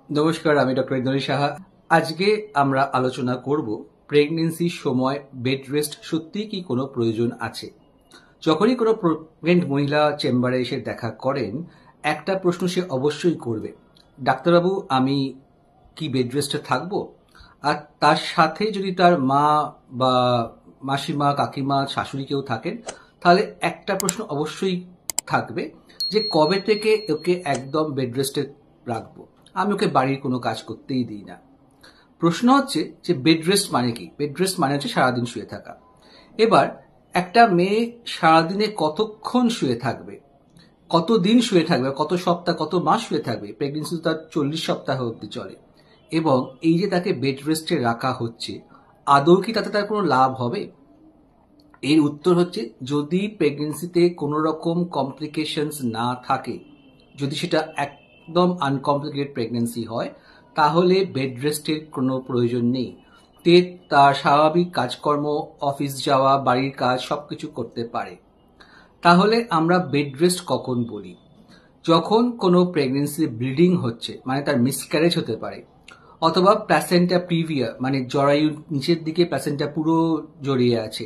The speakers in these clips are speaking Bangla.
নমস্কার, আমি ডক্টর ইন্দ্রনীল সাহা। আজকে আমরা আলোচনা করব প্রেগনেন্সির সময় বেড রেস্ট সত্যি কি কোনো প্রয়োজন আছে। যখনই কোনো প্রেগনেন্ট মহিলা চেম্বারে এসে দেখা করেন, একটা প্রশ্ন সে অবশ্যই করবে, ডাক্তারবাবু আমি কি বেড রেস্টে থাকবো? আর তার সাথে যদি তার মা বা মাসিমা, কাকিমা, শাশুড়ি কেউ থাকেন, তাহলে একটা প্রশ্ন অবশ্যই থাকবে যে কবে থেকে ওকে একদম বেড রেস্টে রাখবো। আমি ওকে বাড়ির কোনো কাজ করতেই দিই না। প্রশ্ন হচ্ছে যে বেড রেস্ট মানে কি? বেড রেস্ট মানে হচ্ছে সারাদিন শুয়ে থাকা। এবার একটা মেয়ে সারাদিনে কতক্ষণ শুয়ে থাকবে, কতদিন শুয়ে থাকবে, কত সপ্তাহ, কত মাস শুয়ে থাকবে, প্রেগনেন্সি তো তার 40 সপ্তাহ অবধি চলে, এবং এই যে তাকে বেড রেস্টে রাখা হচ্ছে, আদৌ কি তাতে তার কোনো লাভ হবে? এর উত্তর হচ্ছে, যদি প্রেগনেন্সিতে কোনো রকম কমপ্লিকেশনস না থাকে, যদি সেটা একদম আনকমপ্লিকেটেড প্রেগনেন্সি হয়, তাহলে বেড রেস্টের কোনো প্রয়োজন নেই। তে তার স্বাভাবিক কাজকর্ম, অফিস যাওয়া, বাড়ির কাজ সবকিছু করতে পারে। তাহলে আমরা বেড রেস্ট কখন বলি? যখন কোনো প্রেগনেন্সি ব্লিডিং হচ্ছে, মানে তার মিসক্যারেজ হতে পারে, অথবা প্ল্যাসেন্টা প্রিভিয়া মানে জরায়ুর নিচের দিকে প্ল্যাসেন্টা পুরো জড়িয়ে আছে,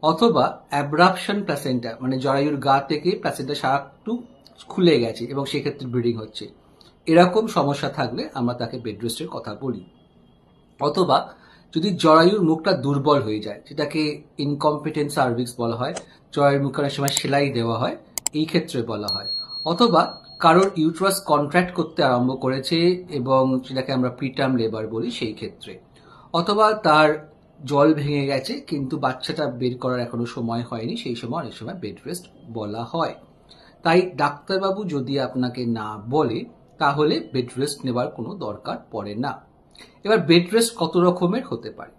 অথবা অ্যাব্রাপশন প্ল্যাসেন্টা মানে জরায়ুর গা থেকে প্ল্যাসেন্টা সারাটু খুলে গেছে এবং সেক্ষেত্রে ব্লিডিং হচ্ছে, এরকম সমস্যা থাকলে আমরা তাকে বেড রেস্টের কথা বলি। অথবা যদি জরায়ুর মুখটা দুর্বল হয়ে যায়, যেটাকে ইনকম্পিটেন্ট সার্ভিক্স বলা হয়, জরায়ুর মুখে অনেক সময় সেলাই দেওয়া হয়, এই ক্ষেত্রে বলা হয়। অথবা কারোর ইউট্রাস কন্ট্রাক্ট করতে আরম্ভ করেছে এবং সেটাকে আমরা প্রিটার্ম লেবার বলি, সেই ক্ষেত্রে। অথবা তার জল ভেঙে গেছে কিন্তু বাচ্চাটা বের করার এখনো সময় হয়নি, সেই সময় অনেক সময় বেড রেস্ট বলা হয়। তাই ডাক্তারবাবু যদি আপনাকে না বলে, তাহলে বেড রেস্ট নেবার কোনো দরকার পড়ে না। এবার বেড রেস্ট কত রকমের হতে পারে।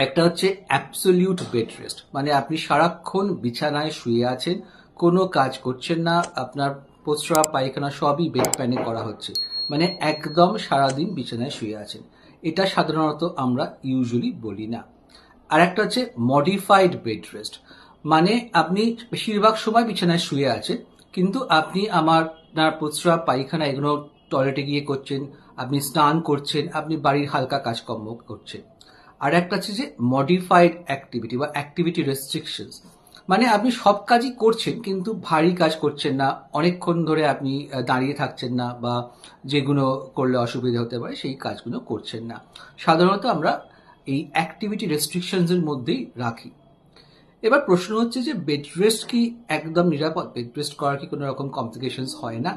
একটা হচ্ছে অ্যাবসলিউট বেড রেস্ট, মানে আপনি সারাক্ষণ বিছানায় শুয়ে আছেন, কোনো কাজ করছেন না, আপনার প্রস্রাব পায়খানা সবই বেড প্যানে করা হচ্ছে, মানে একদম সারাদিন বিছানায় শুয়ে আছেন। এটা সাধারণত আমরা ইউজুয়ালি বলি না। আর একটা হচ্ছে মডিফাইড বেড রেস্ট, মানে আপনি বেশিরভাগ সময় বিছানায় শুয়ে আছেন, কিন্তু আপনি আপনার প্রস্রাব পায়খানা এগুলো টয়লেটে গিয়ে করছেন, আপনি স্নান করছেন, আপনি বাড়ির হালকা কাজকর্ম করছেন। আর একটা হচ্ছে যে মডিফাইড অ্যাক্টিভিটি বা অ্যাক্টিভিটি রেস্ট্রিকশনস, মানে আপনি সব কাজই করছেন কিন্তু ভারী কাজ করছেন না, অনেকক্ষণ ধরে আপনি দাঁড়িয়ে থাকছেন না, বা যেগুলো করলে অসুবিধা হতে পারে সেই কাজগুলো করছেন না। সাধারণত আমরা এই অ্যাক্টিভিটি রেস্ট্রিকশনসের মধ্যেই রাখি। এবার প্রশ্ন হচ্ছে যে বেড রেস্ট কি একদম নিরাপদ? বেড রেস্ট করার কি কোনো রকম কমপ্লিকেশনস হয় না?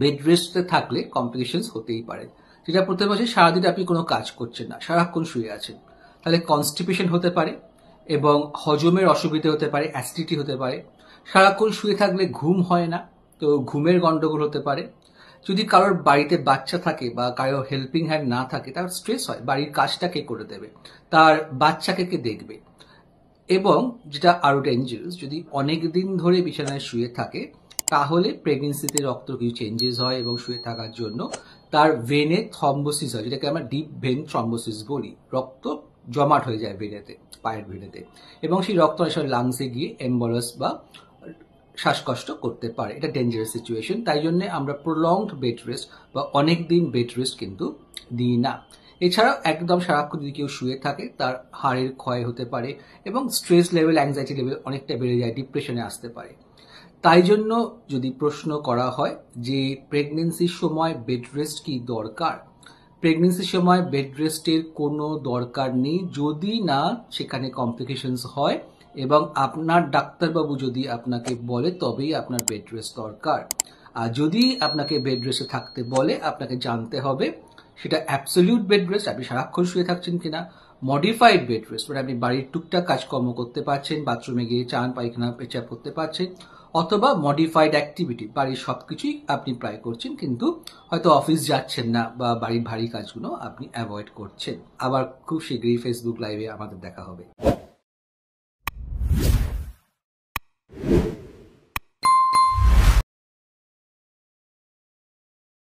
বেড রেস্টে থাকলে কমপ্লিকেশনস হতেই পারে। যেটা প্রথমে হচ্ছে, সারাদিন আপনি কোনো কাজ করছেন না, সারাক্ষণ শুয়ে আছেন, তাহলে কনস্টিপেশন হতে পারে এবং হজমের অসুবিধা হতে পারে, অ্যাসিডিটি হতে পারে। সারাক্ষণ শুয়ে থাকলে ঘুম হয় না, তো ঘুমের গন্ডগোল হতে পারে। যদি কারোর বাড়িতে বাচ্চা থাকে বা কারোর হেল্পিং হ্যান্ড না থাকে, তার স্ট্রেস হয়, বাড়ির কাজটা কে করে দেবে, তার বাচ্চাকে কে দেখবে। এবং যেটা আরো ডেঞ্জারাস, যদি অনেক দিন ধরে বিছানায় শুয়ে থাকে, তাহলে প্রেগনেন্সিতে রক্ত কিছু চেঞ্জেস হয় এবং শুয়ে থাকার জন্য তার ভেনে থ্রম্বোসিস হয়, যেটাকে আমরা ডিপ ভেন থ্রম্বোসিস বলি। রক্ত জমাট হয়ে যায় ভেনেতে, পায়ের ভেনেতে, এবং সেই রক্ত অনেক সময় লাংসে গিয়ে এম্বলাস বা শ্বাসকষ্ট করতে পারে। এটা ডেঞ্জারাস সিচুয়েশন, তাই জন্য আমরা প্রলংড বেড রেস্ট বা অনেক দিন বেড রেস্ট কিন্তু দিই না। এছাড়াও একদম সারাক্ষণ যদি কেউ শুয়ে থাকে, তার হাড়ের ক্ষয় হতে পারে এবং স্ট্রেস লেভেল, অ্যাংজাইটি লেভেল অনেকটা বেড়ে যায়, ডিপ্রেশনে আসতে পারে। তাই জন্য যদি প্রশ্ন করা হয় যে প্রেগনেন্সির সময় বেড রেস্ট কি দরকার, প্রেগনেন্সির সময় বেড রেস্টের কোনো দরকার নেই, যদি না সেখানে কমপ্লিকেশনস হয় এবং আপনার ডাক্তারবাবু যদি আপনাকে বলে, তবেই আপনার বেড রেস্ট দরকার। আর যদি আপনাকে বেড রেস্টে থাকতে বলে, আপনাকে জানতে হবে সেটা অ্যাবসলিউট বেড রেস্ট, আপনি সারাক্ষণ শুয়ে থাকছেন কিনা, মডিফাইড বেড রেস্ট মানে আপনি বাড়ির টুকটাক কাজকর্ম করতে পারছেন, বাথরুমে গিয়ে চান পায়খানা পেচাব করতে পারছেন, অথবা মডিফাইড অ্যাক্টিভিটি, বাড়ির সবকিছুই আপনি প্রায় করছেন কিন্তু হয়তো অফিস যাচ্ছেন না বা বাড়ির ভারী কাজগুলো আপনি অ্যাভয়েড করছেন। আবার খুব শীঘ্রই ফেসবুক লাইভে আমাদের দেখা হবে।